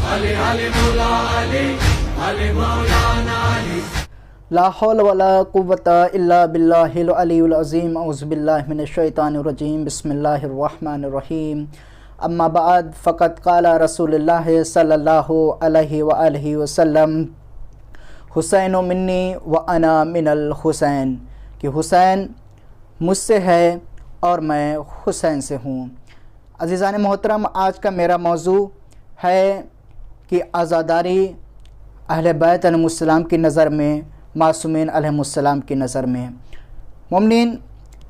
अली अली मौला अली मौलाना अली। ला हौल वला कुव्वता इल्ला बिल्लाहिल अलीयुल अज़ीम। औज़ु बिल्लाहि मिनश शैतानिर रजीम। बिस्मिल्लाहिर रहमानिर रहीम। अम्मा बाद फ़क़द क़ाला रसूलुल्लाह सल्लल्लाहु अलैहि व आलिहि वसल्लम हुसैन मिन्नी व अना मिनल हुसैन, कि हुसैन मुझसे है और मैं हुसैन से हूँ। अज़ीज़ान मोहतरम, आज का मेरा मौजू है कि आज़ादारी अहले बैत अलैहिमुस्सलाम की नज़र में, मासूमीन अलैहिमुस्सलाम की नज़र में। मोमनीन,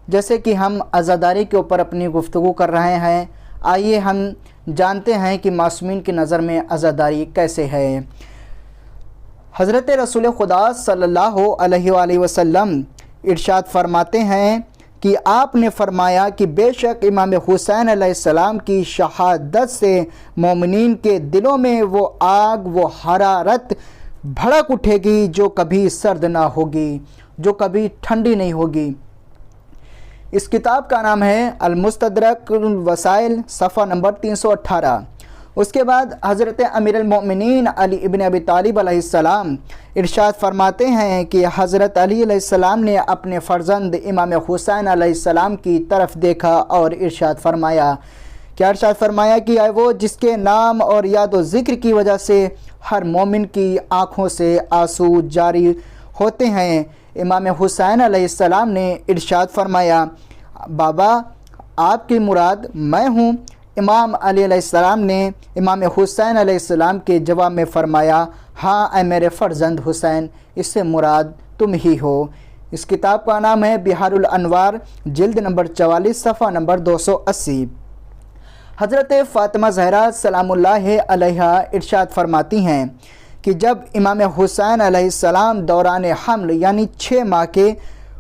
जैसे कि हम आज़ादारी के ऊपर अपनी गुफ्तगू कर रहे हैं, आइए हम जानते हैं कि मासूमीन की नज़र में आज़ादारी कैसे है। हज़रत रसूल खुदा सल्लल्लाहु अलैहि वसल्लम इरशाद फरमाते हैं कि आपने फरमाया कि बेशक इमाम हुसैन अलैहिस्सलाम की शहादत से मोमिनीन के दिलों में वो आग, वो हरारत भड़क उठेगी जो कभी सर्द ना होगी, जो कभी ठंडी नहीं होगी। इस किताब का नाम है अल-मुस्तदरक वसाइल, सफ़ा नंबर 318। उसके बाद हज़रत अमीरुल मोमिनीन अली इब्न अबी तालिब अलैहिस्सलाम इरशाद फरमाते हैं कि हज़रत अली अलैहिस्सलाम ने अपने फ़र्जंद इमाम हुसैन अलैहिस्सलाम की तरफ देखा और इरशाद फरमाया, क्या इरशाद फरमाया कि वो जिसके नाम और याद व ज़िक्र की वजह से हर मोमिन की आँखों से आंसू जारी होते हैं। इमाम हुसैन अलैहिस्सलाम ने इरशाद फरमाया, बाबा आपकी मुराद मैं हूँ। इमाम अली अलैहिस्सलाम ने इमाम हुसैन अलैहिस्सलाम के जवाब में फरमाया, हाँ ऐ मेरे फ़र्जंद हुसैन, इससे मुराद तुम ही हो। इस किताब का नाम है बिहारुल अनवार, जिल्द नंबर 44, सफ़ा नंबर 280। हज़रत फ़ातिमा ज़हरा सलामुल्लाह अलैहा इरशाद फरमाती हैं कि जब इमाम हुसैन अलैहिस्सलाम दौरान हमल यानी 6 माह के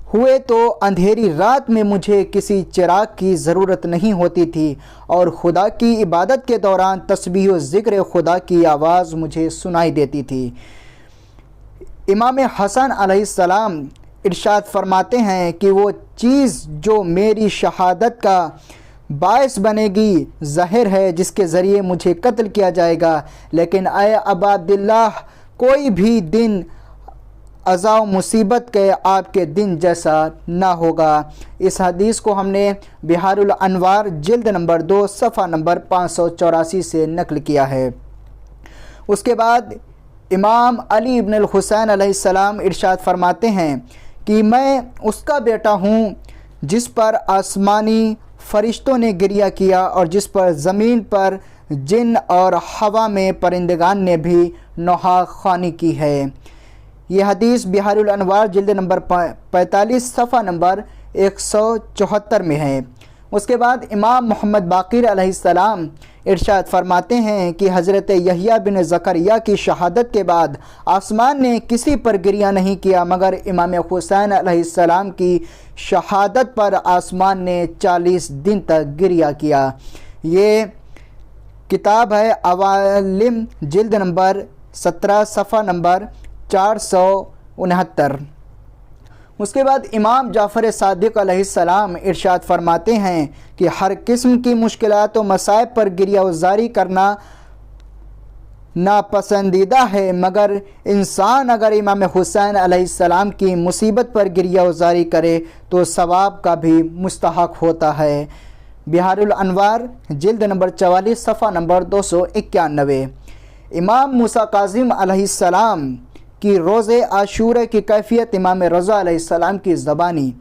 हुए तो अंधेरी रात में मुझे किसी चिराग की ज़रूरत नहीं होती थी और खुदा की इबादत के दौरान तस्बीह व ज़िक्र खुदा की आवाज़ मुझे सुनाई देती थी। इमाम हसन अलैहिस्सलाम इरशाद फरमाते हैं कि वो चीज़ जो मेरी शहादत का बायस बनेगी ज़ाहिर है, जिसके ज़रिए मुझे कत्ल किया जाएगा, लेकिन आए अबा अब्दुल्लाह कोई भी दिन अज़ा मुसीबत के आपके दिन जैसा ना होगा। इस हदीस को हमने बिहारुल अनवार जिल्द नंबर 2 सफ़ा नंबर 584 से नकल किया है। उसके बाद इमाम अली इब्न हुसैन अलैहिस्सलाम इरशाद फरमाते हैं कि मैं उसका बेटा हूँ जिस पर आसमानी फ़रिश्तों ने गिरिया किया और जिस पर ज़मीन पर जिन और हवा में परिंदगान ने भी नौहा ख़्वानी की है। ये हदीस बिहारुल अनवार जिल्द नंबर 45 सफ़ा नंबर 174 में है। उसके बाद इमाम मोहम्मद बाक़िर अलैहिस्सलाम इरशाद फरमाते हैं कि हज़रत यहया बिन ज़करिया की शहादत के बाद आसमान ने किसी पर गिरिया नहीं किया, मगर इमाम हुसैन अलैहिस्सलाम की शहादत पर आसमान ने 40 दिन तक गिरिया किया। ये किताब है अवालिम, जिल्द नंबर 17 सफ़ा नंबर 469। उसके बाद इमाम जाफ़र सादिक़ अलैहिस्सलाम इरशाद फरमाते हैं कि हर किस्म की मुश्किलात व मसाइब पर गिरिया वज़ारी करना नापसंदीदा है, मगर इंसान अगर इमाम हुसैन अलैहिस्सलाम की मुसीबत पर गिरिया वज़ारी करे तो सवाब का भी मुस्तहक़ होता है। बिहारुल अनवार जिल्द नंबर 44 सफ़ा नंबर 291। इमाम मूसा काज़िम अलैहिस्सलाम कि रोज़े आशूरा की कैफियत इमाम रज़ा अलैहिस्सलाम की ज़बानी,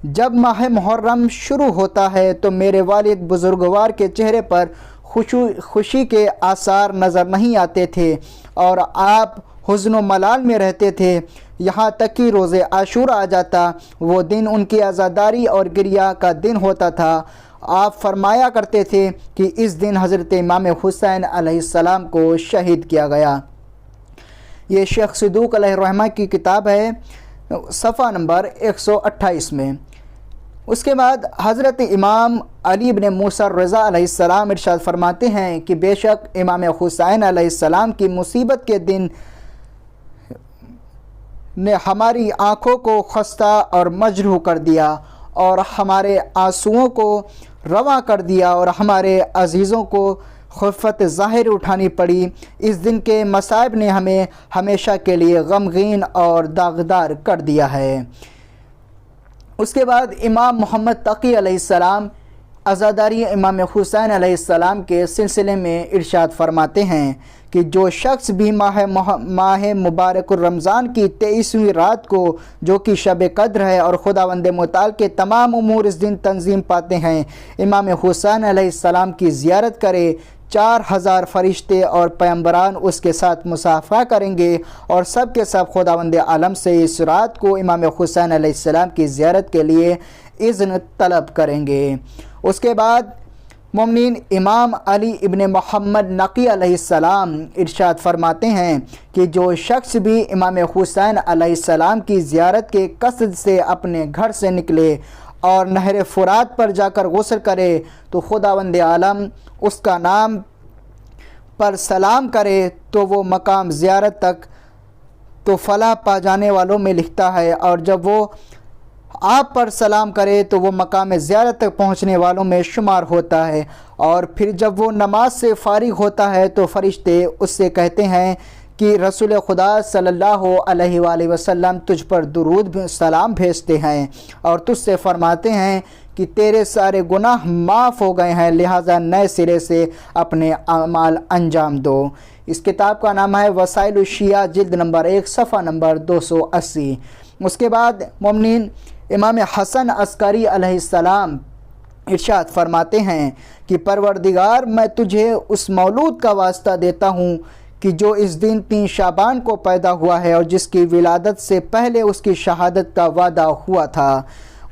जब माह मुहर्रम शुरू होता है तो मेरे वालिद बुज़ुर्गवार के चेहरे पर खुशी के आसार नज़र नहीं आते थे और आप हुज़्न व मलाल में रहते थे, यहाँ तक कि रोज़े आशूरा आ जाता। वो दिन उनकी आज़ादारी और गिरिया का दिन होता था। आप फरमाया करते थे कि इस दिन हज़रत इमाम हुसैन अलैहिस्सलाम को शहीद किया गया। ये शेख सदूक अलैहिर्रहमा की किताब है, सफ़ा नंबर 128 में। उसके बाद हज़रत इमाम अली इब्न मूसा रज़ा अलैहिस्सलाम इरशाद फरमाते हैं कि बेशक इमाम हुसैन अलैहिस्सलाम की मुसीबत के दिन ने हमारी आँखों को खस्ता और मजरूह कर दिया और हमारे आंसुओं को रवा कर दिया और हमारे अजीज़ों को خفت ظاہر اٹھانی پڑی۔ اس دن کے مصائب نے ہمیں ہمیشہ کے لیے غمگین اور داغدار کر دیا ہے۔ اس کے بعد امام محمد تقی علیہ السلام عزاداری امام حسین علیہ السلام کے سلسلے میں ارشاد فرماتے ہیں کہ جو شخص بھی ماہ مبارک الرمضان کی 23ویں رات کو جو کہ شب قدر ہے اور خداوند متعال کے تمام امور اس دن تنظیم پاتے ہیں، امام حسین علیہ السلام کی زیارت کرے، 4000 فرشتے اور پیغمبران اس کے ساتھ مصافحہ کریں گے اور سب کے سب خداوند عالم سے اس رات کو امام حسین علیہ السلام کی زیارت کے لیے اذن طلب کریں گے۔ اس کے بعد مومنین امام علی ابن محمد نقی علیہ السلام ارشاد فرماتے ہیں کہ جو شخص بھی امام حسین علیہ السلام کی زیارت کے قصد سے اپنے گھر سے نکلے اور نہر فرات پر جا کر غسل کرے تو خداوند عالم اس کا نام پر سلام کرے تو وہ مقام زیارت تک تو فلاح پا جانے والوں میں لکھتا ہے، اور جب وہ آپ پر سلام کرے تو وہ مقام زیارت تک پہنچنے والوں میں شمار ہوتا ہے۔ اور پھر جب وہ نماز سے فارغ ہوتا ہے تو فرشتے اس سے کہتے ہیں کہ رسول خدا صلی اللہ علیہ وآلہ وسلم تجھ پر درود سلام بھیجتے ہیں اور تجھ سے فرماتے ہیں کہ تیرے سارے گناہ معاف ہو گئے ہیں، لہٰذا نئے سرے سے اپنے اعمال انجام دو۔ اس کتاب کا نام ہے وسائل الشیعہ، جلد نمبر 1، صفحہ نمبر 280۔ اس کے بعد مومنین امام حسن عسکری علیہ السلام ارشاد فرماتے ہیں کہ پروردگار میں تجھے اس مولود کا واسطہ دیتا ہوں کہ جو اس دن 3 شعبان کو پیدا ہوا ہے اور جس کی ولادت سے پہلے اس کی شہادت کا وعدہ ہوا تھا،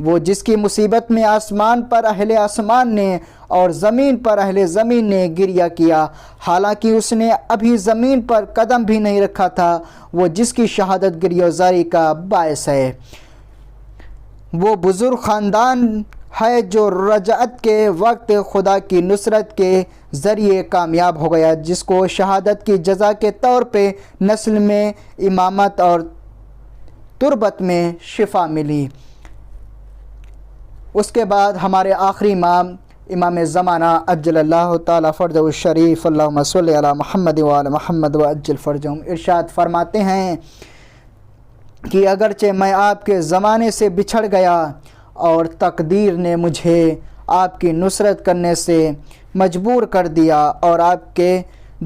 وہ جس کی مصیبت میں آسمان پر اہل آسمان نے اور زمین پر اہل زمین نے گریہ کیا، حالانکہ اس نے ابھی زمین پر قدم بھی نہیں رکھا تھا، وہ جس کی شہادت گریہزاری کا باعث ہے۔ وہ بزرگ خاندان ہے جو رجعت کے وقت خدا کی نصرت کے ذریعے کامیاب ہو گیا، جس کو شہادت کی جزا کے طور پہ نسل میں امامت اور تربت میں شفا ملی۔ اس کے بعد ہمارے آخری امام زمانہ عجل اللہ تعالیٰ فرجہ الشریف، اللہم صلی علی محمد وعلی محمد وعجل فرجہم، ارشاد فرماتے ہیں کہ اگرچہ میں آپ کے زمانے سے بچھڑ گیا اور تقدیر نے مجھے آپ کی نصرت کرنے سے مجبور کر دیا اور آپ کے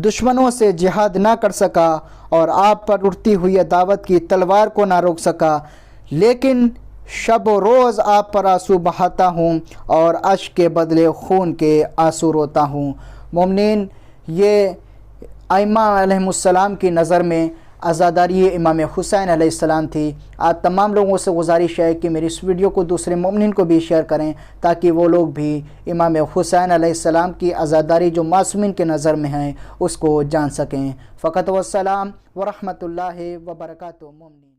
دشمنوں سے جہاد نہ کر سکا اور آپ پر اٹھتی ہوئی دعوت کی تلوار کو نہ روک سکا، لیکن شب و روز آپ پر آنسو بہاتا ہوں اور اشک کے بدلے خون کے آنسو روتا ہوں۔ مومنین، یہ ائمہ علیہم السلام کی نظر میں عزاداری امام حسین علیہ السلام تھی۔ آپ تمام لوگوں سے گزارش ہے کہ میری اس ویڈیو کو دوسرے مومنین کو بھی شیئر کریں تاکہ وہ لوگ بھی امام حسین علیہ السلام کی عزاداری جو معصومین کے نظر میں ہیں اس کو جان سکیں۔ فقط والسلام ورحمۃ اللہ وبرکاتہ۔ مومنین۔